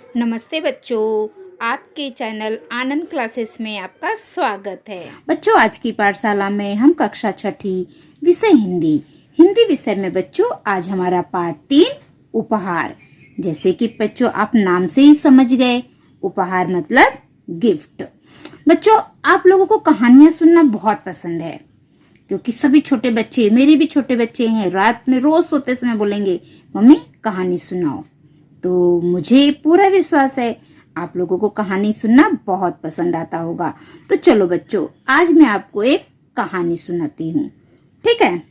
नमस्ते बच्चों, आपके चैनल आनंद क्लासेस में आपका स्वागत है। बच्चों, आज की पाठशाला में हम कक्षा छठी विषय हिंदी विषय में बच्चों आज हमारा पाठ 3 उपहार। जैसे कि बच्चों आप नाम से ही समझ गए, उपहार मतलब गिफ्ट। बच्चों, आप लोगों को कहानियां सुनना बहुत पसंद है, क्योंकि सभी छोटे बच्चे, मेरे भी छोटे बच्चे हैं, रात में रोज सोते समय बोलेंगे मम्मी कहानी सुनाओ। तो मुझे पूरा विश्वास है आप लोगों को कहानी सुनना बहुत पसंद आता होगा। तो चलो बच्चों, आज मैं आपको एक कहानी सुनाती हूँ, ठीक है।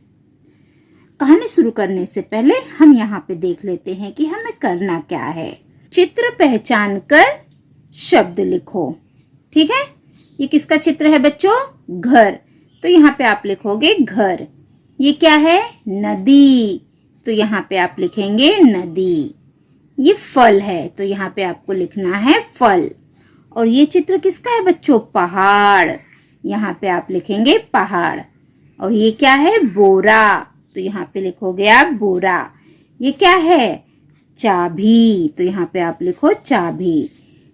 कहानी शुरू करने से पहले हम यहाँ पे देख लेते हैं कि हमें करना क्या है। चित्र पहचान कर शब्द लिखो, ठीक है। ये किसका चित्र है बच्चों? घर। तो यहाँ पे आप लिखोगे घर। ये क्या है? नदी। तो यहाँ पे आप लिखेंगे नदी। ये फल है, तो यहाँ पे आपको लिखना है फल। और ये चित्र किसका है बच्चों? पहाड़। यहाँ पे आप लिखेंगे पहाड़। और ये क्या है? बोरा। तो यहाँ पे लिखोगे आप बोरा। ये क्या है? चाबी। तो यहाँ पे आप लिखो चाबी।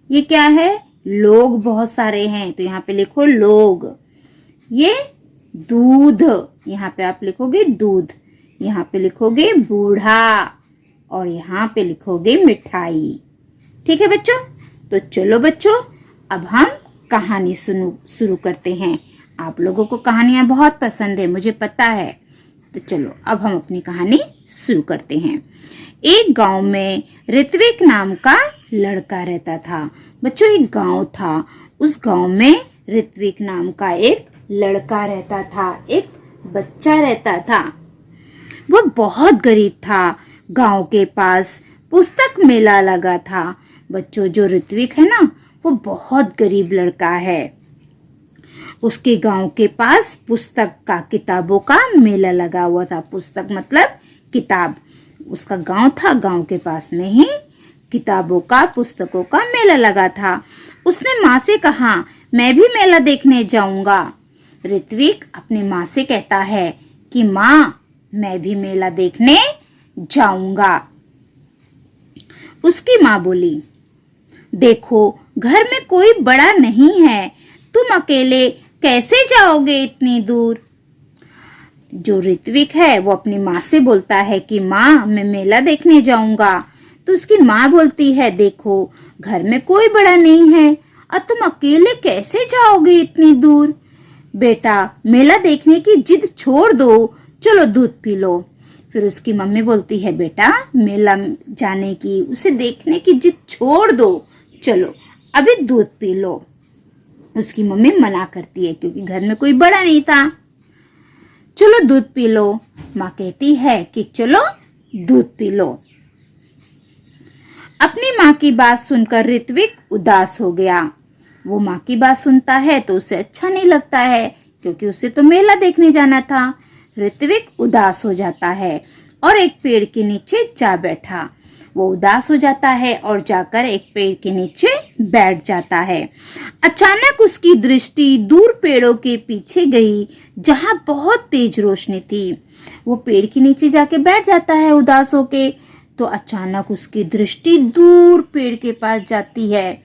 ये क्या है? लोग बहुत सारे हैं, तो यहाँ पे लिखो लोग। ये दूध। यहाँ पे आप लिखोगे दूध। यहाँ पे लिखोगे बूढ़ा। और यहाँ पे लिखोगे मिठाई। ठीक है बच्चों? तो चलो बच्चों, अब हम कहानी शुरू करते हैं। आप लोगों को कहानियां बहुत पसंद है, मुझे पता है। तो चलो अब हम अपनी कहानी शुरू करते हैं। एक गांव में ऋत्विक नाम का लड़का रहता था। बच्चों, एक गांव था, उस गांव में ऋत्विक नाम का एक लड़का रहता था, एक बच्चा रहता था। वो बहुत गरीब था। गांव के पास पुस्तक मेला लगा था। बच्चों, जो ऋत्विक है ना, वो बहुत गरीब लड़का है। उसके गांव के पास पुस्तक का, किताबों का मेला लगा हुआ था। पुस्तक मतलब किताब। उसका गांव था, गांव के पास में ही किताबों का, पुस्तकों का मेला लगा था। उसने माँ से कहा, मैं भी मेला देखने जाऊंगा। ऋत्विक अपनी माँ से कहता है कि माँ, मैं भी मेला देखने जाऊंगा। उसकी माँ बोली, देखो घर में कोई बड़ा नहीं है, तुम अकेले कैसे जाओगे इतनी दूर? जो ऋत्विक है वो अपनी माँ से बोलता है कि माँ, मैं मेला देखने जाऊंगा। तो उसकी माँ बोलती है, देखो घर में कोई बड़ा नहीं है और तुम अकेले कैसे जाओगे इतनी दूर? बेटा, मेला देखने की जिद छोड़ दो, चलो दूध पी लो। फिर उसकी मम्मी बोलती है, बेटा मेला जाने की, उसे देखने की जिद छोड़ दो, चलो अभी दूध पी लो। उसकी मम्मी मना करती है, क्योंकि घर में कोई बड़ा नहीं था। चलो दूध पी लो। माँ कहती है कि चलो दूध पी लो। अपनी माँ की बात सुनकर ऋत्विक उदास हो गया। वो माँ की बात सुनता है तो उसे अच्छा नहीं लगता है, क्योंकि उसे तो मेला देखने जाना था। ऋत्विक उदास हो जाता है और एक पेड़ के नीचे जा बैठा। वो उदास हो जाता है और जाकर एक पेड़ के नीचे बैठ जाता है। अचानक उसकी दृष्टि दूर पेड़ों के पीछे गई, जहाँ बहुत तेज रोशनी थी। वो पेड़ के नीचे जाके बैठ जाता है उदास होके। तो अचानक उसकी दृष्टि दूर पेड़ के पास जाती है।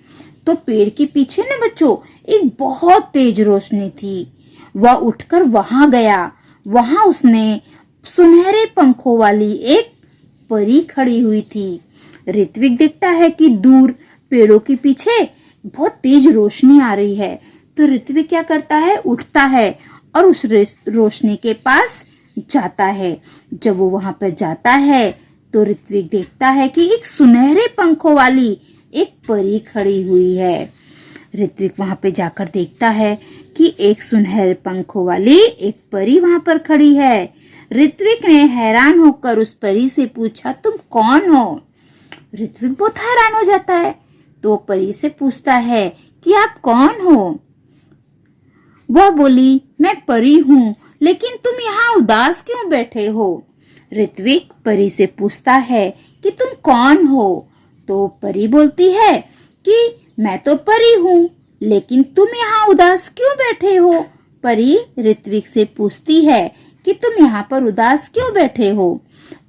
तो पेड़ के पीछे ना बच्चों, एक बहुत तेज रोशनी थी। वह उठकर वहां गया। वहां उसने सुनहरे पंखों वाली एक परी खड़ी हुई थी। ऋत्विक देखता है कि दूर पेड़ों के पीछे बहुत तेज रोशनी आ रही है। तो ऋत्विक क्या करता है? उठता है और उस रोशनी के पास जाता है। जब वो वहां पर जाता है तो ऋत्विक देखता है कि एक सुनहरे पंखों वाली एक परी खड़ी हुई है। ऋत्विक वहां पे जाकर देखता है कि एक सुनहरे पंखों वाली एक परी वहां पर खड़ी है। ऋत्विक ने हैरान होकर उस परी से पूछा, तुम कौन हो? ऋत्विक बहुत हैरान हो जाता है, तो परी से पूछता है कि आप कौन हो? वह बोली, मैं परी हूँ, लेकिन तुम यहाँ उदास क्यों बैठे हो? ऋत्विक परी से पूछता है कि तुम कौन हो? तो परी बोलती है कि मैं तो परी हूँ, लेकिन तुम यहाँ उदास क्यों बैठे हो? परी ऋत्विक से पूछती है कि तुम यहाँ पर उदास क्यों बैठे हो?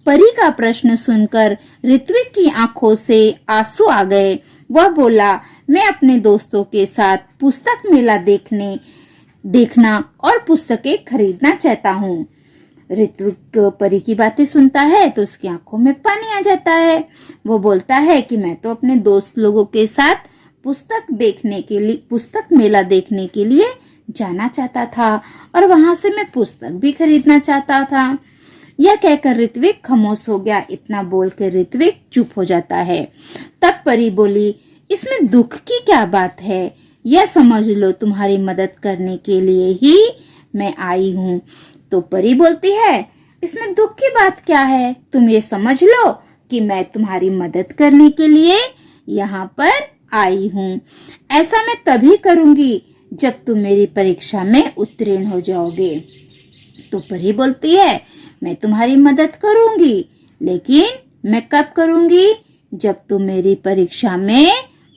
परी का प्रश्न सुनकर ऋत्विक की आंखों से आंसू आ गए। वह बोला, मैं अपने दोस्तों के साथ पुस्तक मेला देखना और पुस्तकें खरीदना चाहता हूँ। ऋत्विक परी की बातें सुनता है तो उसकी आंखों में पानी आ जाता है। वो बोलता है कि मैं तो अपने दोस्त लोगों के साथ पुस्तक मेला देखने के लिए जाना चाहता था और वहां से मैं पुस्तक भी खरीदना चाहता था। यह कहकर ऋत्विक खामोश हो गया। इतना बोलकर ऋत्विक चुप हो जाता है। तब परी बोली, इसमें दुख की क्या बात है? यह समझ लो तुम्हारी मदद करने के लिए ही मैं आई हूँ। तो परी बोलती है, इसमें दुख की बात क्या है? तुम ये समझ लो कि मैं तुम्हारी मदद करने के लिए यहाँ पर आई हूँ। ऐसा मैं तभी करूंगी जब तुम मेरी परीक्षा में उत्तीर्ण हो जाओगे। तो परी बोलती है, मैं तुम्हारी मदद करूंगी, लेकिन मैं कब करूंगी? जब तुम मेरी परीक्षा में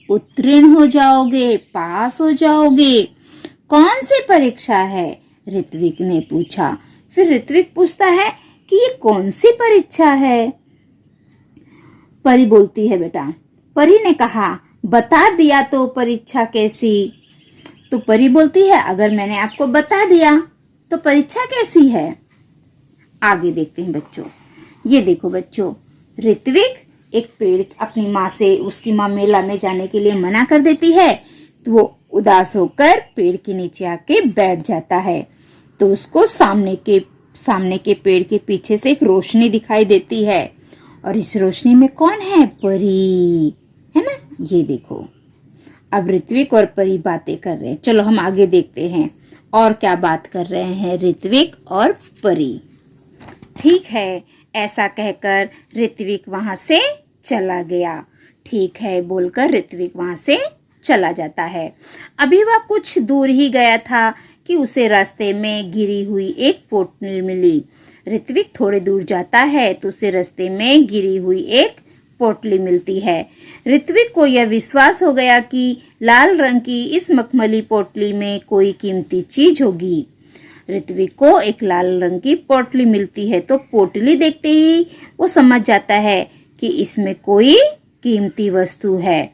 उत्तीर्ण हो जाओगे, पास हो जाओगे। कौन सी परीक्षा है? ऋत्विक ने पूछा। फिर ऋत्विक पूछता है कि ये कौन सी परीक्षा है? परी बोलती है, बेटा, परी ने कहा, बता दिया तो परीक्षा कैसी? तो परी बोलती है, अगर मैंने आपको बता दिया तो परीक्षा कैसी है? आगे देखते हैं बच्चों। ये देखो बच्चों, ऋत्विक एक पेड़ अपनी माँ से, उसकी माँ मेला में जाने के लिए मना कर देती है तो वो उदास होकर पेड़ के नीचे आके बैठ जाता है। तो उसको सामने के पेड़ के पीछे से एक रोशनी दिखाई देती है और इस रोशनी में कौन है? परी है ना। ये देखो, अब ऋत्विक और परी बातें कर रहे हैं। चलो हम आगे देखते हैं और क्या बात कर रहे हैं ऋत्विक और परी। ठीक है, ऐसा कहकर ऋत्विक वहां से चला गया। ठीक है बोलकर ऋत्विक वहां से चला जाता है। अभी वह कुछ दूर ही गया था कि उसे रास्ते में गिरी हुई एक पोटली मिली। ऋत्विक थोड़े दूर जाता है तो उसे रास्ते में गिरी हुई एक पोटली मिलती है। ऋत्विक को यह विश्वास हो गया कि लाल रंग की इस मखमली पोटली में कोई कीमती चीज होगी। ऋत्विक को एक लाल रंग की पोटली मिलती है तो पोटली देखते ही वो समझ जाता है कि इसमें कोई कीमती वस्तु है।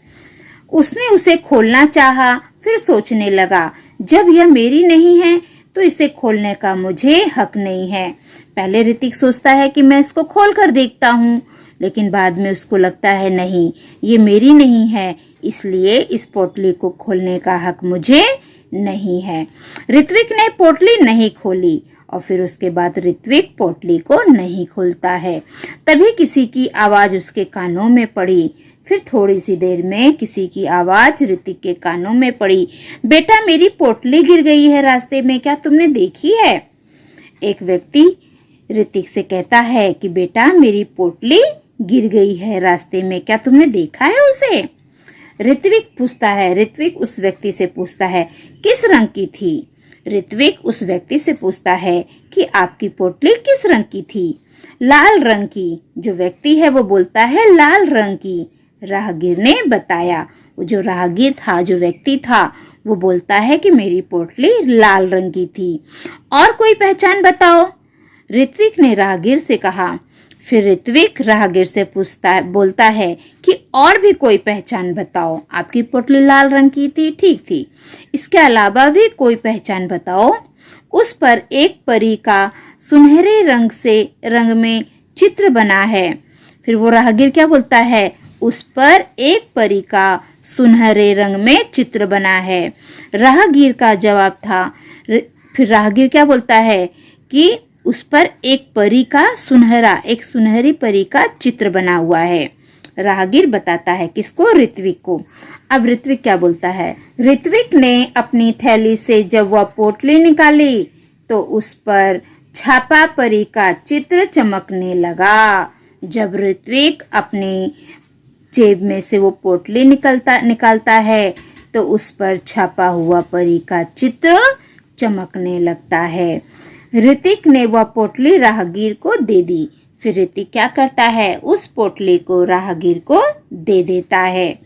उसने उसे खोलना चाहा, फिर सोचने लगा, जब यह मेरी नहीं है तो इसे खोलने का मुझे हक नहीं है। पहले ऋत्विक सोचता है कि मैं इसको खोल कर देखता हूँ, लेकिन बाद में उसको लगता है नहीं, ये मेरी नहीं है, इसलिए इस पोटली को खोलने का हक मुझे नहीं है। ऋत्विक ने पोटली नहीं खोली और फिर उसके बाद ऋत्विक पोटली को नहीं खोलता है। तभी किसी की आवाज उसके कानों में पड़ी। फिर थोड़ी सी देर में किसी की आवाज ऋत्विक के कानों में पड़ी, बेटा मेरी पोटली गिर गई है रास्ते में, क्या तुमने देखी है? एक व्यक्ति ऋत्विक से कहता है कि बेटा मेरी पोटली गिर गई है रास्ते में, क्या तुमने देखा है उसे? ऋत्विक उस व्यक्ति से पूछता है, किस रंग की थी? ऋत्विक उस व्यक्ति से पूछता है कि आपकी पोटली किस रंग की थी? लाल रंग की। जो व्यक्ति है वो बोलता है लाल रंग की। राहगीर ने बताया। जो राहगीर था, जो व्यक्ति था, वो बोलता है कि मेरी पोटली लाल रंग की थी। और कोई पहचान बताओ? ऋत्विक ने राहगीर से कहा। फिर ऋत्विक राहगीर से बोलता है कि और भी कोई पहचान बताओ। आपकी पोटली लाल रंग की थी, ठीक थी, इसके अलावा भी कोई पहचान बताओ। उस पर एक परी का सुनहरे रंग में चित्र बना है। फिर वो राहगीर क्या बोलता है? उस पर एक परी का सुनहरे रंग में चित्र बना है। राहगीर का जवाब था। फिर राहगीर क्या बोलता है कि उस पर एक सुनहरी परी का चित्र बना हुआ है। राहगीर बताता है किसको? ऋत्विक को। अब ऋत्विक क्या बोलता है? ऋत्विक ने अपनी थैली से जब वह पोटली निकाली तो उस पर छापा परी का चित्र चमकने लगा। जब ऋत्विक अपनी जेब में से वो पोटली निकालता है तो उस पर छापा हुआ परी का चित्र चमकने लगता है। ऋत्विक ने वह पोटली राहगीर को दे दी। फिर ऋत्विक क्या करता है? उस पोटली को राहगीर को दे देता है।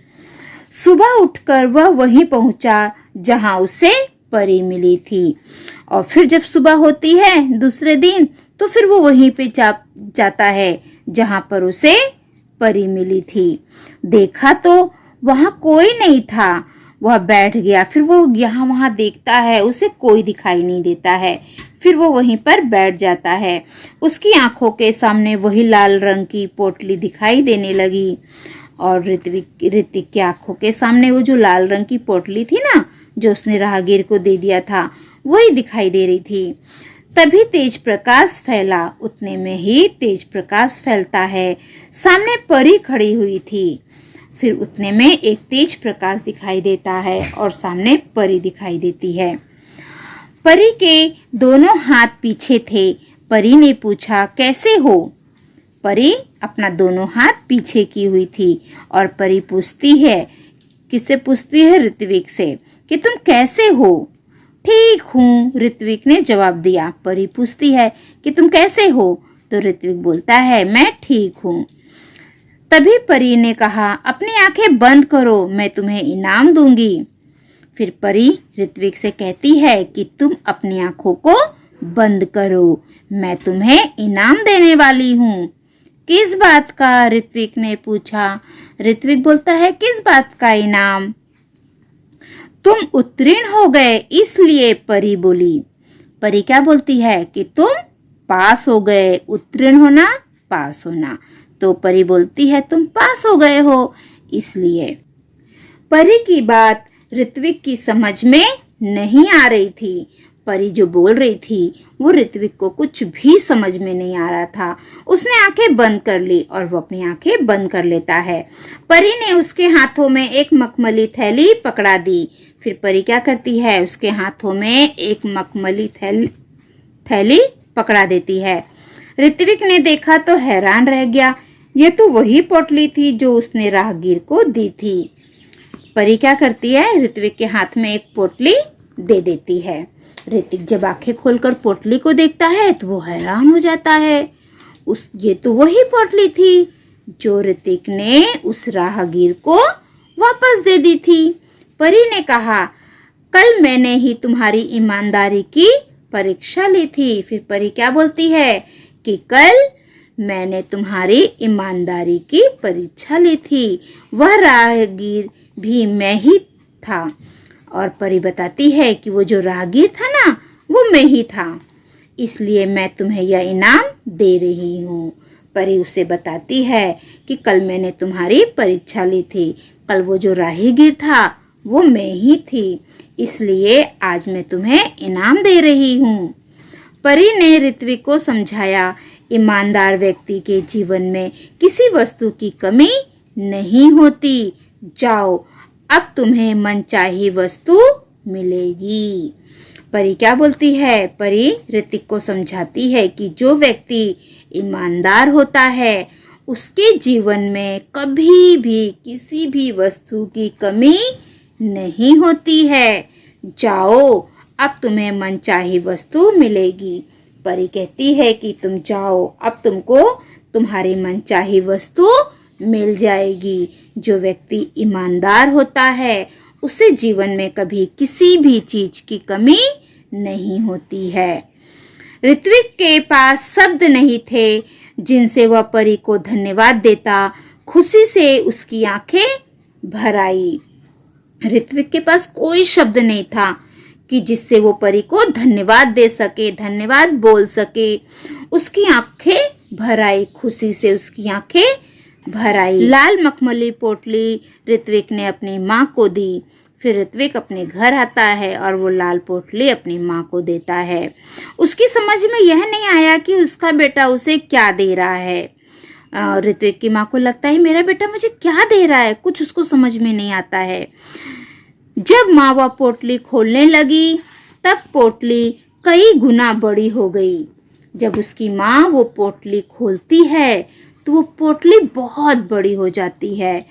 सुबह उठकर वह वहीं पहुंचा जहां उसे परी मिली थी। और फिर जब सुबह होती है दूसरे दिन तो फिर वो वहीं पे जाता है जहां पर उसे परी मिली थी। देखा तो वहां कोई नहीं था। वह बैठ गया। फिर वो यहाँ वहां देखता है, उसे कोई दिखाई नहीं देता है। फिर वो वहीं पर बैठ जाता है। उसकी आंखों के सामने वही लाल रंग की पोटली दिखाई देने लगी और ऋतिक की आंखों के सामने वो जो लाल रंग की पोटली थी ना, जो उसने राहगीर को दे दिया था, वही दिखाई दे रही थी। तभी तेज प्रकाश फैला। उतने में ही तेज प्रकाश फैलता है। सामने परी खड़ी हुई थी। फिर उतने में एक तेज प्रकाश दिखाई देता है और सामने परी दिखाई देती है। परी के दोनों हाथ पीछे थे। परी ने पूछा, कैसे हो? परी अपना दोनों हाथ पीछे की हुई थी और परी पूछती है, किससे पूछती है? ऋत्विक से, कि तुम कैसे हो? ठीक हूँ, ऋत्विक ने जवाब दिया। परी पूछती है कि तुम कैसे हो? तो ऋत्विक बोलता है, मैं ठीक हूँ। तभी परी ने कहा, अपनी आंखें बंद करो, मैं तुम्हें इनाम दूंगी। फिर परी ऋत्विक से कहती है कि तुम अपनी आंखों को बंद करो, मैं तुम्हें इनाम देने वाली हूँ। किस बात का? ऋत्विक ने पूछा। ऋत्विक बोलता है, किस बात का इनाम? तुम उत्तीर्ण हो गए इसलिए, परी बोली। परी क्या बोलती है कि तुम पास हो गए। उत्तीर्ण होना, पास होना। तो परी बोलती है, तुम पास हो गए हो इसलिए। परी की बात ऋत्विक की समझ में नहीं आ रही थी। परी जो बोल रही थी वो ऋत्विक को कुछ भी समझ में नहीं आ रहा था। उसने आंखें बंद कर ली और वो अपनी आंखें बंद कर लेता है। परी ने उसके हाथों में एक मखमली थैली पकड़ा दी। फिर परी क्या करती है? उसके हाथों में एक मखमली थैली पकड़ा देती है। ऋत्विक ने देखा तो हैरान रह गया। ये तो वही पोटली थी जो उसने राहगीर को दी थी। परी क्या करती है? ऋत्विक के हाथ में एक पोटली दे देती है। ऋत्विक जब आंखें खोलकर पोटली को देखता है तो वो हैरान हो जाता है। ये तो वही पोटली थी जो ऋत्विक ने उस राहगीर को वापस दे दी थी। परी ने कहा, कल मैंने ही तुम्हारी ईमानदारी की परीक्षा ली थी। फिर परी क्या बोलती है कि कल मैंने तुम्हारी ईमानदारी की परीक्षा ली थी। वह राहगीर भी मैं ही था। और परी बताती है कि वो जो राहगीर था ना, वो मैं ही था, इसलिए मैं तुम्हें यह इनाम दे रही हूँ। परी उसे बताती है कि कल मैंने तुम्हारी परीक्षा ली थी। कल वो जो राहगीर था वो मैं ही थी, इसलिए आज मैं तुम्हें इनाम दे रही हूँ। परी ने ऋत्विक को समझाया, ईमानदार व्यक्ति के जीवन में किसी वस्तु की कमी नहीं होती। जाओ, अब तुम्हें मनचाही वस्तु मिलेगी। परी क्या बोलती है? परी ऋत्विक को समझाती है कि जो व्यक्ति ईमानदार होता है उसके जीवन में कभी भी किसी भी वस्तु की कमी नहीं होती है। जाओ, अब तुम्हें मनचाही वस्तु मिलेगी। परी कहती है कि तुम जाओ, अब तुमको तुम्हारी मनचाही वस्तु मिल जाएगी। जो व्यक्ति ईमानदार होता है उसे जीवन में कभी किसी भी चीज की कमी नहीं होती है। ऋत्विक के पास शब्द नहीं थे जिनसे वह परी को धन्यवाद देता। खुशी से उसकी आंखें भर आई। ऋत्विक के पास कोई शब्द नहीं था कि जिससे वो परी को धन्यवाद दे सके, धन्यवाद बोल सके। उसकी आंखें भर आई, खुशी से उसकी आंखें भर आई। लाल मखमली पोटली ऋत्विक ने अपनी माँ को दी। फिर ऋत्विक अपने घर आता है और वो लाल पोटली अपनी माँ को देता है। उसकी समझ में यह नहीं आया कि उसका बेटा उसे क्या दे रहा है। ऋत्विक की माँ को लगता है मेरा बेटा मुझे क्या दे रहा है, कुछ उसको समझ में नहीं आता है। जब माँ वह पोटली खोलने लगी तब पोटली कई गुना बड़ी हो गई। जब उसकी माँ वो पोटली खोलती है तो वो पोटली बहुत बड़ी हो जाती है।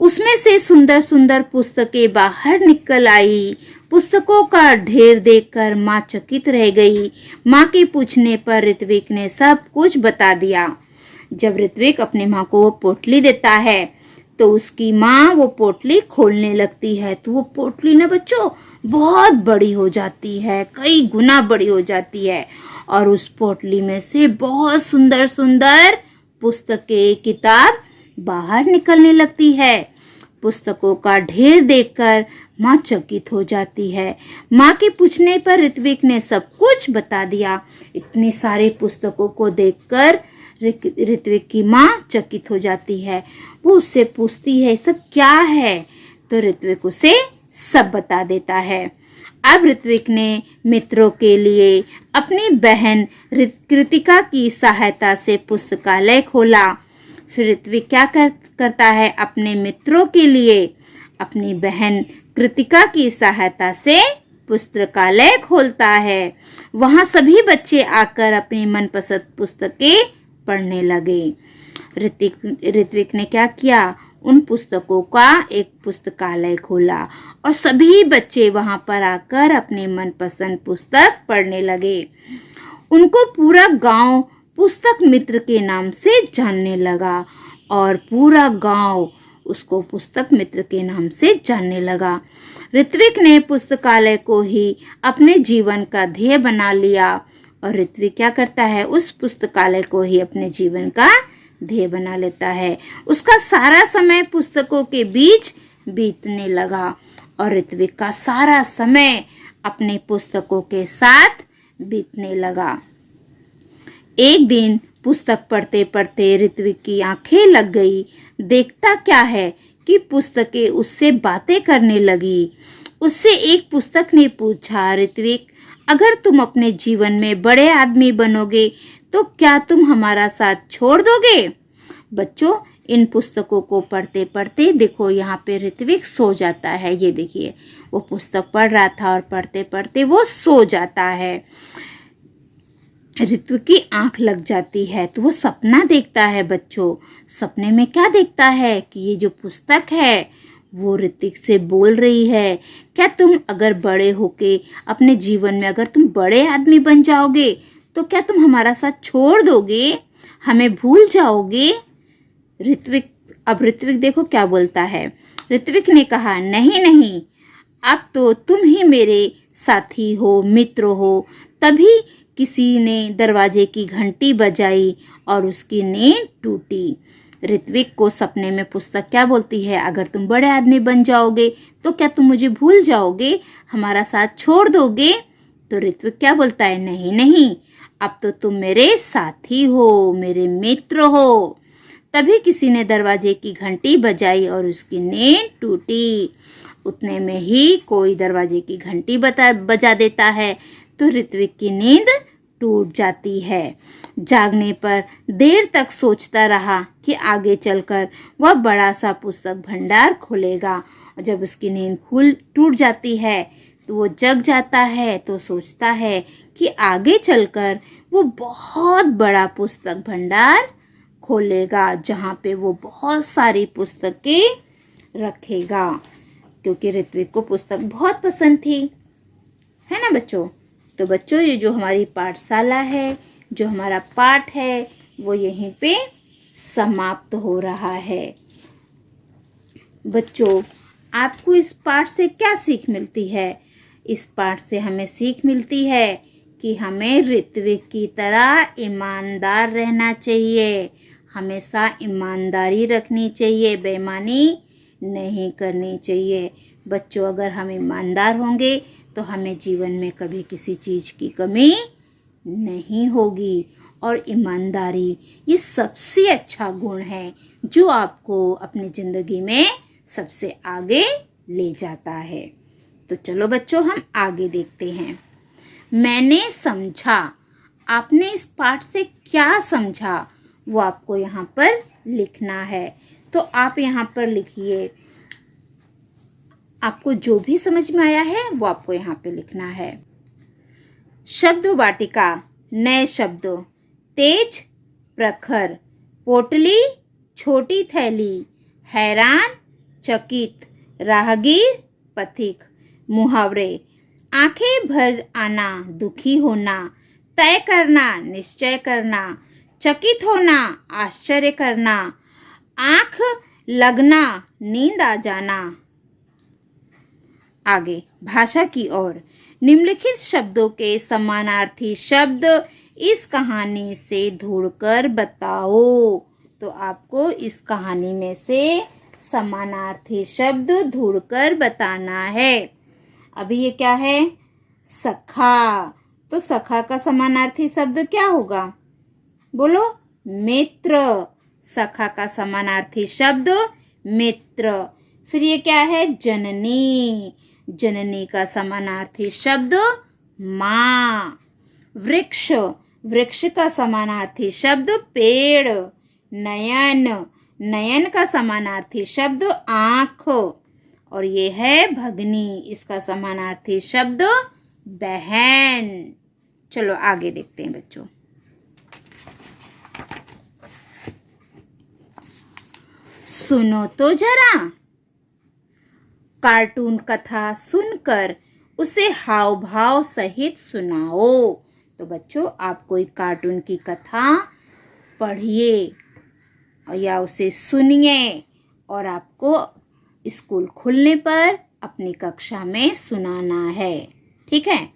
उसमें से सुंदर सुंदर पुस्तकें बाहर निकल आई। पुस्तकों का ढेर देखकर माँ चकित रह गई। माँ के पूछने पर ऋत्विक ने सब कुछ बता दिया। जब ऋत्विक अपनी माँ को वो पोटली देता है तो उसकी माँ वो पोटली खोलने लगती है तो वो पोटली ना बच्चों बहुत बड़ी हो जाती है, कई गुना बड़ी हो जाती है। और उस पोटली में से बहुत सुंदर सुंदर पुस्तकें, किताब बाहर निकलने लगती है। पुस्तकों का ढेर देखकर माँ चकित हो जाती है। माँ के पूछने पर ऋत्विक ने सब कुछ बता दिया। इतनी सारी पुस्तकों को देखकर ऋत्विक की माँ चकित हो जाती है। वो उससे पूछती है सब क्या है, तो ऋत्विक उसे सब बता देता है। अब ऋत्विक ने मित्रों के लिए अपनी बहन कृतिका की सहायता से पुस्तकालय खोला। फिर ऋत्विक क्या करता है, अपने मित्रों के लिए अपनी बहन कृतिका की सहायता से पुस्तकालय खोलता है। वहां सभी बच्चे आकर अपनी मनपसंद पुस्तकें पढ़ने लगे। ऋत्विक ने क्या किया, उन पुस्तकों का एक पुस्तकालय खोला और सभी बच्चे वहां पर आकर अपने मनपसंद पुस्तक पढ़ने लगे। उनको पूरा गांव पुस्तक मित्र के नाम से जानने लगा और पूरा गांव उसको पुस्तक मित्र के नाम से जानने लगा। ऋत्विक ने पुस्तकालय को ही अपने जीवन का ध्येय बना लिया और ऋत्विक क्या करता है, उस पुस्तकालय को ही अपने जीवन का ध्येय बना लेता है। उसका सारा समय पुस्तकों के बीच बीतने लगा और ऋत्विक का सारा समय अपने पुस्तकों के साथ बीतने लगा। एक दिन पुस्तक पढ़ते पढ़ते ऋत्विक की आंखें लग गई। देखता क्या है कि पुस्तकें उससे बातें करने लगी। उससे एक पुस्तक ने पूछा, ऋत्विक, अगर तुम अपने जीवन में बड़े आदमी बनोगे तो क्या तुम हमारा साथ छोड़ दोगे? बच्चों, इन पुस्तकों को पढ़ते पढ़ते देखो यहाँ पे ऋत्विक सो जाता है। ये देखिए, वो पुस्तक पढ़ रहा था और पढ़ते पढ़ते वो सो जाता है। ऋत्विक की आंख लग जाती है तो वो सपना देखता है। बच्चों, सपने में क्या देखता है कि ये जो पुस्तक है वो ऋत्विक से बोल रही है, क्या तुम अगर बड़े होके अपने जीवन में अगर तुम बड़े आदमी बन जाओगे तो क्या तुम हमारा साथ छोड़ दोगे, हमें भूल जाओगे? ऋत्विक देखो क्या बोलता है। ऋत्विक ने कहा, नहीं नहीं, अब तो तुम ही मेरे साथी हो, मित्र हो। तभी किसी ने दरवाजे की घंटी बजाई और उसकी नींद टूटी। ऋत्विक को सपने में पुस्तक क्या बोलती है, अगर तुम बड़े आदमी बन जाओगे तो क्या तुम मुझे भूल जाओगे, हमारा साथ छोड़ दोगे? तो ऋत्विक क्या बोलता है, नहीं नहीं, अब तो तुम मेरे साथी हो, मेरे मित्र हो। तभी किसी ने दरवाजे की घंटी बजाई और उसकी नींद टूटी। उतने में ही कोई दरवाजे की घंटी बजा देता है तो ऋत्विक की नींद टूट जाती है। जागने पर देर तक सोचता रहा कि आगे चलकर वह बड़ा सा पुस्तक भंडार खोलेगा। और जब उसकी नींद टूट जाती है तो वो जग जाता है तो सोचता है कि आगे चलकर वो बहुत बड़ा पुस्तक भंडार खोलेगा जहाँ पे वो बहुत सारी पुस्तकें रखेगा, क्योंकि ऋत्विक को पुस्तक बहुत पसंद थी, है ना बच्चों। तो बच्चों, ये जो हमारी पाठशाला है, जो हमारा पाठ है, वो यहीं पे समाप्त हो रहा है। बच्चों, आपको इस पाठ से क्या सीख मिलती है? इस पाठ से हमें सीख मिलती है कि हमें ऋत्विक की तरह ईमानदार रहना चाहिए, हमेशा ईमानदारी रखनी चाहिए, बेईमानी नहीं करनी चाहिए। बच्चों, अगर हम ईमानदार होंगे तो हमें जीवन में कभी किसी चीज़ की कमी नहीं होगी। और ईमानदारी ये सबसे अच्छा गुण है जो आपको अपनी ज़िंदगी में सबसे आगे ले जाता है। तो चलो बच्चों, हम आगे देखते हैं। मैंने समझा, आपने इस पाठ से क्या समझा वो आपको यहाँ पर लिखना है। तो आप यहाँ पर लिखिए, आपको जो भी समझ में आया है वो आपको यहाँ पे लिखना है। शब्द वाटिका, नए शब्द, तेज, प्रखर, पोटली, छोटी थैली, हैरान, चकित, राहगीर, पथिक। मुहावरे, आंखें भर आना, दुखी होना, तय करना, निश्चय करना, चकित होना, आश्चर्य करना, आंख लगना, नींद आ जाना। आगे भाषा की ओर, निम्नलिखित शब्दों के समानार्थी शब्द इस कहानी से ढूंढकर बताओ। तो आपको इस कहानी में से समानार्थी शब्द ढूंढकर बताना है। अभी ये क्या है? सखा। तो सखा का समानार्थी शब्द क्या होगा? बोलो। मित्र। सखा का समानार्थी शब्द मित्र। फिर ये क्या है? जननी। जननी का समानार्थी शब्द माँ। वृक्ष। वृक्ष का समानार्थी शब्द पेड़। नयन। नयन का समानार्थी शब्द आँख। और ये है भगनी, इसका समानार्थी शब्द बहन। चलो आगे देखते हैं बच्चों। सुनो तो जरा। कार्टून कथा सुनकर उसे हाव भाव सहित सुनाओ। तो बच्चों आप कोई कार्टून की कथा पढ़िए या उसे सुनिए और आपको स्कूल खुलने पर अपनी कक्षा में सुनाना है। ठीक है?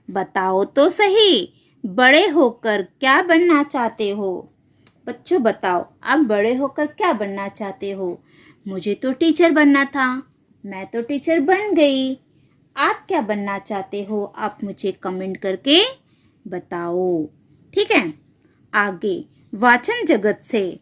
बताओ तो सही, बड़े होकर क्या बनना चाहते हो? बच्चों बताओ, आप बड़े होकर क्या बनना चाहते हो? मुझे तो टीचर बनना था, मैं तो टीचर बन गई। आप क्या बनना चाहते हो? आप मुझे कमेंट करके बताओ। ठीक है? आगे वाचन जगत से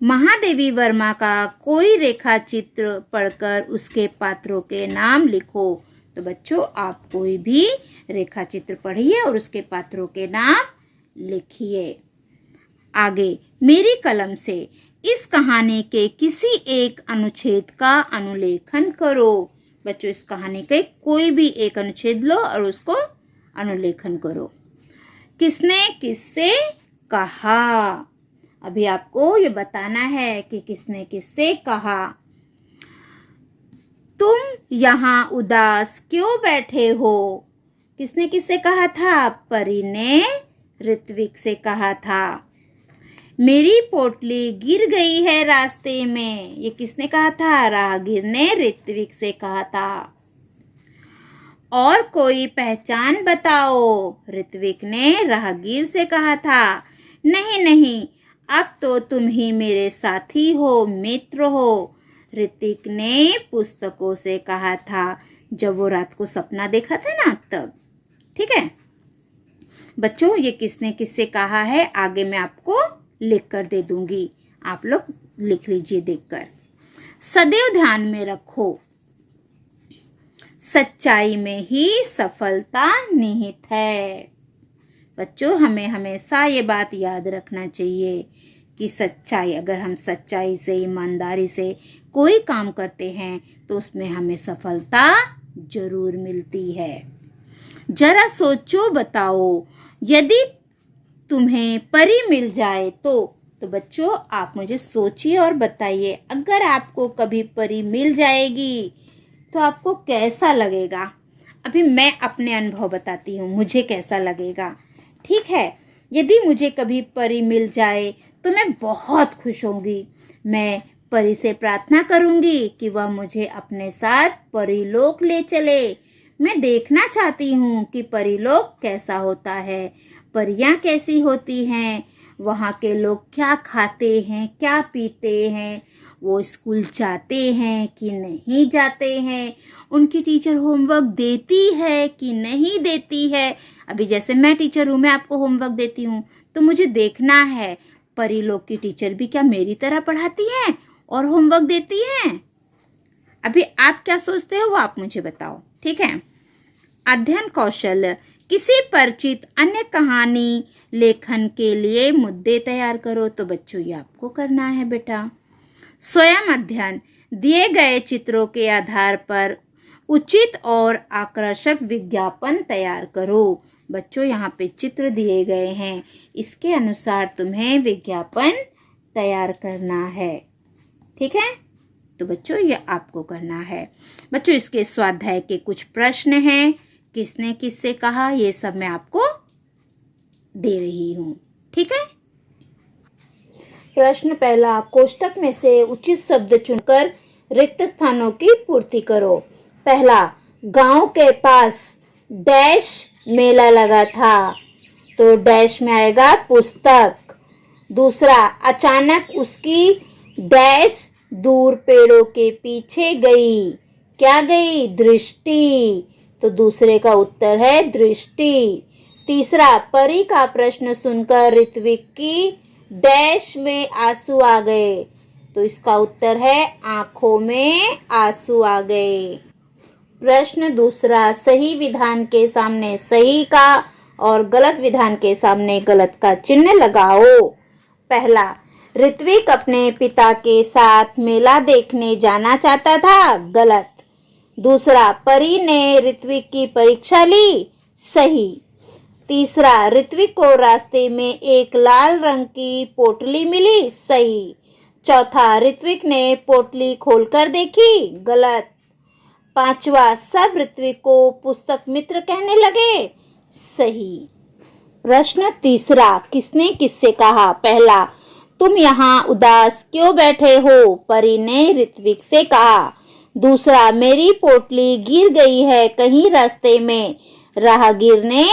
महादेवी वर्मा का कोई रेखा चित्र पढ़कर उसके पात्रों के नाम लिखो। तो बच्चों आप कोई भी रेखा चित्र पढ़िए और उसके पात्रों के नाम लिखिए। आगे मेरी कलम से इस कहानी के किसी एक अनुच्छेद का अनुलेखन करो। बच्चों इस कहानी के कोई भी एक अनुच्छेद लो और उसको अनुलेखन करो। किसने किससे कहा? अभी आपको ये बताना है कि किसने किससे कहा। तुम यहाँ उदास क्यों बैठे हो? किसने किससे कहा था? परी ने ऋत्विक से कहा था। मेरी पोटली गिर गई है रास्ते में, ये किसने कहा था? राहगीर ने ऋत्विक से कहा था। और कोई पहचान बताओ, ऋत्विक ने राहगीर से कहा था। नहीं नहीं, अब तो तुम ही मेरे साथी हो, मित्र हो, ऋत्विक ने पुस्तकों से कहा था जब वो रात को सपना देखा था ना तब। ठीक है बच्चों, ये किसने किससे कहा है आगे मैं आपको लिख कर दे दूंगी, आप लोग लिख लीजिए देखकर। सदैव ध्यान में रखो, सच्चाई में ही सफलता निहित है। बच्चों हमें हमेशा ये बात याद रखना चाहिए कि सच्चाई, अगर हम सच्चाई से ईमानदारी से कोई काम करते हैं तो उसमें हमें सफलता जरूर मिलती है। जरा सोचो बताओ, यदि तुम्हें परी मिल जाए तो बच्चों आप मुझे सोचिए और बताइए, अगर आपको कभी परी मिल जाएगी तो आपको कैसा लगेगा? अभी मैं अपने अनुभव बताती हूँ मुझे कैसा लगेगा। ठीक है, यदि मुझे कभी परी मिल जाए तो मैं बहुत खुश होंगी। मैं परी से प्रार्थना करूंगी कि वह मुझे अपने साथ परीलोक ले चले। मैं देखना चाहती हूँ कि परीलोक कैसा होता है, परियां कैसी होती हैं, वहाँ के लोग क्या खाते हैं, क्या पीते हैं, वो स्कूल जाते हैं कि नहीं जाते हैं, उनकी टीचर होमवर्क देती है कि नहीं देती है। अभी जैसे मैं टीचर हूँ, मैं आपको होमवर्क देती हूँ तो मुझे देखना है परी लोग की टीचर भी क्या मेरी तरह पढ़ाती हैं और होमवर्क देती हैं। अभी आप क्या सोचते हो वो आप मुझे बताओ। ठीक है, अध्ययन कौशल, किसी परिचित अन्य कहानी लेखन के लिए मुद्दे तैयार करो। तो बच्चों ये आपको करना है बेटा। स्वयं अध्ययन, दिए गए चित्रों के आधार पर उचित और आकर्षक विज्ञापन तैयार करो। बच्चों यहाँ पे चित्र दिए गए हैं, इसके अनुसार तुम्हें विज्ञापन तैयार करना है। ठीक है, तो बच्चों ये आपको करना है। बच्चों इसके स्वाध्याय के कुछ प्रश्न हैं, किसने किससे कहा, ये सब मैं आपको दे रही हूँ। ठीक है, प्रश्न पहला, कोष्टक में से उचित शब्द चुनकर रिक्त स्थानों की पूर्ति करो। पहला, गांव के पास डैश मेला लगा था, तो डैश में आएगा पुस्तक। दूसरा, अचानक उसकी डैश दूर पेड़ों के पीछे गई। क्या गई? दृष्टि। तो दूसरे का उत्तर है दृष्टि। तीसरा, परी का प्रश्न सुनकर ऋत्विक की डैश में आंसू आ गए। तो इसका उत्तर है आंखों में आंसू आ गए। प्रश्न दूसरा, सही विधान के सामने सही का और गलत विधान के सामने गलत का चिन्ह लगाओ। पहला, ऋत्विक अपने पिता के साथ मेला देखने जाना चाहता था। गलत। दूसरा, परी ने ऋत्विक की परीक्षा ली। सही। तीसरा, ऋत्विक को रास्ते में एक लाल रंग की पोटली मिली। सही। चौथा, ऋत्विक ने पोटली खोलकर देखी। गलत। पांचवा, सब ऋत्विक को पुस्तक मित्र कहने लगे। सही। प्रश्न तीसरा, किसने किससे कहा? पहला, तुम यहाँ उदास क्यों बैठे हो? परी ने ऋत्विक से कहा। दूसरा, मेरी पोटली गिर गई है कहीं रास्ते में। राहगीर ने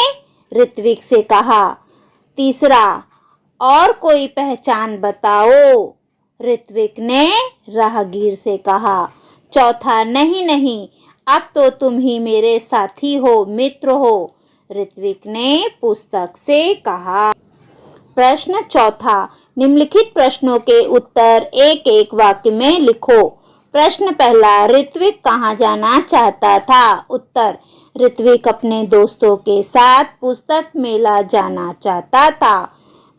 ऋत्विक से कहा। तीसरा, और कोई पहचान बताओ। ऋत्विक ने राहगीर से कहा। चौथा, नहीं नहीं, अब तो तुम ही मेरे साथी हो, मित्र हो। ऋत्विक ने पुस्तक से कहा। प्रश्न चौथा, निम्नलिखित प्रश्नों के उत्तर एक एक वाक्य में लिखो। प्रश्न पहला, ऋत्विक कहाँ जाना चाहता था? उत्तर, ऋत्विक अपने दोस्तों के साथ पुस्तक मेला जाना चाहता था।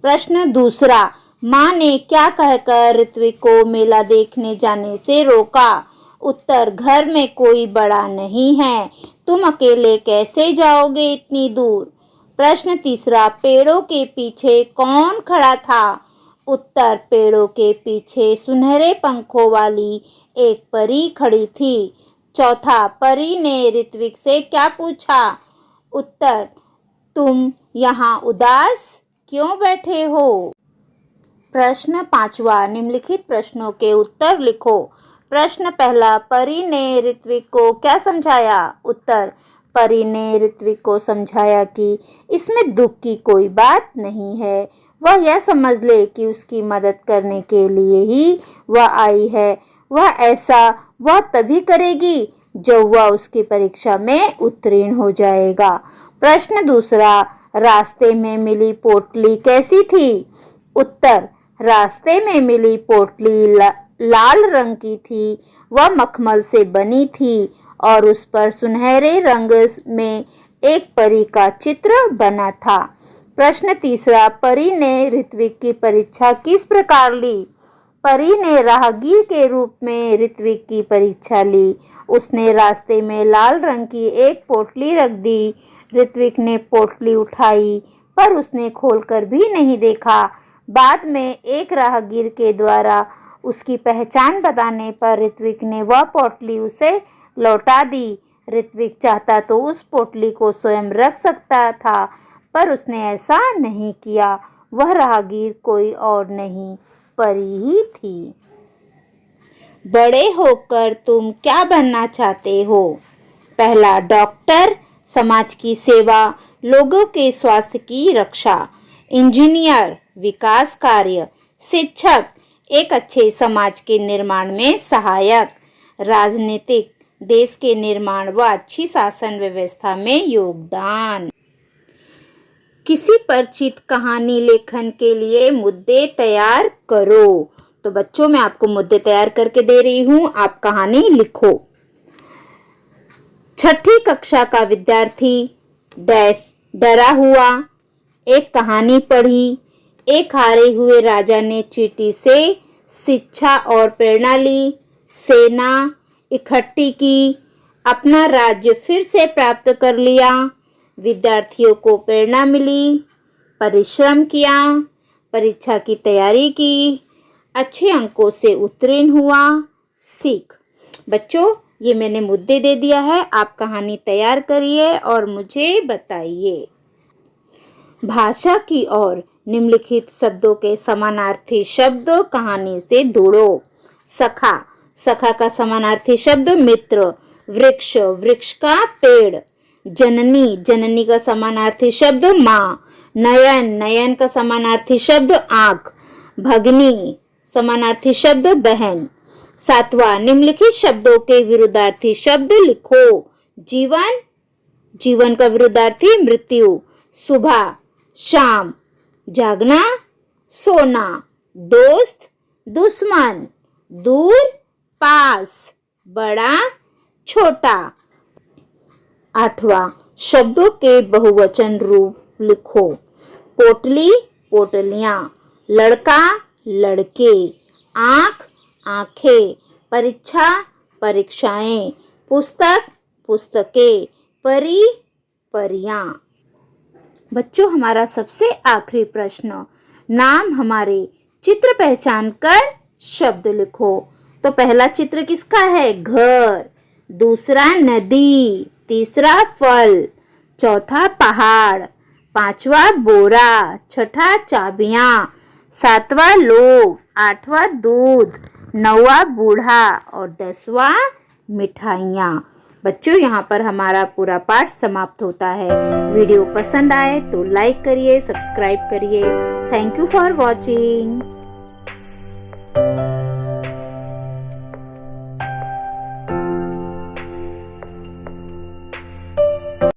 प्रश्न दूसरा, माँ ने क्या कहकर ऋत्विक को मेला देखने जाने से रोका? उत्तर, घर में कोई बड़ा नहीं है, तुम अकेले कैसे जाओगे इतनी दूर? प्रश्न तीसरा, पेड़ों के पीछे कौन खड़ा था? उत्तर, पेड़ों के पीछे सुनहरे पंखों वाली एक परी खड़ी थी। चौथा, परी ने ऋत्विक से क्या पूछा? उत्तर, तुम यहाँ उदास क्यों बैठे हो? प्रश्न पांचवा, निम्नलिखित प्रश्नों के उत्तर लिखो। प्रश्न पहला, परी ने ऋत्विक को क्या समझाया? उत्तर, परी ने ऋत्विक को समझाया कि इसमें दुख की कोई बात नहीं है, वह यह समझ ले कि उसकी मदद करने के लिए ही वह आई है। वह तभी करेगी जब वह उसकी परीक्षा में उत्तीर्ण हो जाएगा। प्रश्न दूसरा, रास्ते में मिली पोटली कैसी थी? उत्तर, रास्ते में मिली पोटली लाल रंग की थी। वह मखमल से बनी थी और उस पर सुनहरे रंग में एक परी का चित्र बना था। प्रश्न तीसरा, परी ने ऋत्विक की परीक्षा किस प्रकार ली? परी ने राहगीर के रूप में ऋत्विक की परीक्षा ली। उसने रास्ते में लाल रंग की एक पोटली रख दी। ऋत्विक ने पोटली उठाई पर उसने खोलकर भी नहीं देखा। बाद में एक राहगीर के द्वारा उसकी पहचान बताने पर ऋत्विक ने वह पोटली उसे लौटा दी। ऋत्विक चाहता तो उस पोटली को स्वयं रख सकता था, पर उसने ऐसा नहीं किया। वह राहगीर कोई और नहीं, परी ही थी। बड़े होकर तुम क्या बनना चाहते हो? पहला, डॉक्टर, समाज की सेवा, लोगों के स्वास्थ्य की रक्षा। इंजीनियर, विकास कार्य। शिक्षक, एक अच्छे समाज के निर्माण में सहायक। राजनीतिक, देश के निर्माण व अच्छी शासन व्यवस्था में योगदान। किसी परिचित कहानी लेखन के लिए मुद्दे तैयार करो। तो बच्चों, मैं आपको मुद्दे तैयार करके दे रही हूँ, आप कहानी लिखो। छठी कक्षा का विद्यार्थी डैश डरा हुआ एक कहानी पढ़ी। एक हारे हुए राजा ने चींटी से शिक्षा और प्रेरणा ली, सेना इकट्ठी की, अपना राज्य फिर से प्राप्त कर लिया। विद्यार्थियों को प्रेरणा मिली, परिश्रम किया, परीक्षा की तैयारी की, अच्छे अंकों से उत्तीर्ण हुआ। सीख। बच्चों, ये मैंने मुद्दे दे दिया है, आप कहानी तैयार करिए और मुझे बताइए। भाषा की ओर, निम्नलिखित शब्दों के समानार्थी शब्द कहानी से जोड़ो। सखा, सखा का समानार्थी शब्द मित्र। वृक्ष, वृक्ष का पेड़। जननी, जननी का समानार्थी शब्द माँ। नयन, नयन का समानार्थी शब्द आँख। भगनी, समानार्थी शब्द बहन। सातवां, निम्नलिखित शब्दों के विरुद्धार्थी शब्द लिखो। जीवन, जीवन का विरुद्धार्थी मृत्यु। सुबह, शाम। जागना, सोना। दोस्त, दुश्मन। दूर, पास। बड़ा, छोटा। आठवां, शब्दों के बहुवचन रूप लिखो। पोटली, पोटलियां। लड़का, लड़के। आँख, आँखें। परीक्षा, परीक्षाएं। पुस्तक, पुस्तकें। परी, परियां। बच्चों, हमारा सबसे आखिरी प्रश्न, नाम हमारे, चित्र पहचान कर शब्द लिखो। तो पहला चित्र किसका है? घर। दूसरा नदी। तीसरा फल। चौथा पहाड़। पांचवा बोरा। छठा चाबियां। सातवां लोग। आठवां दूध। नौवां बूढ़ा और 10वां मिठाइयाँ। बच्चों, यहाँ पर हमारा पूरा पाठ समाप्त होता है। वीडियो पसंद आए तो लाइक करिए, सब्सक्राइब करिए। Thank you for watching.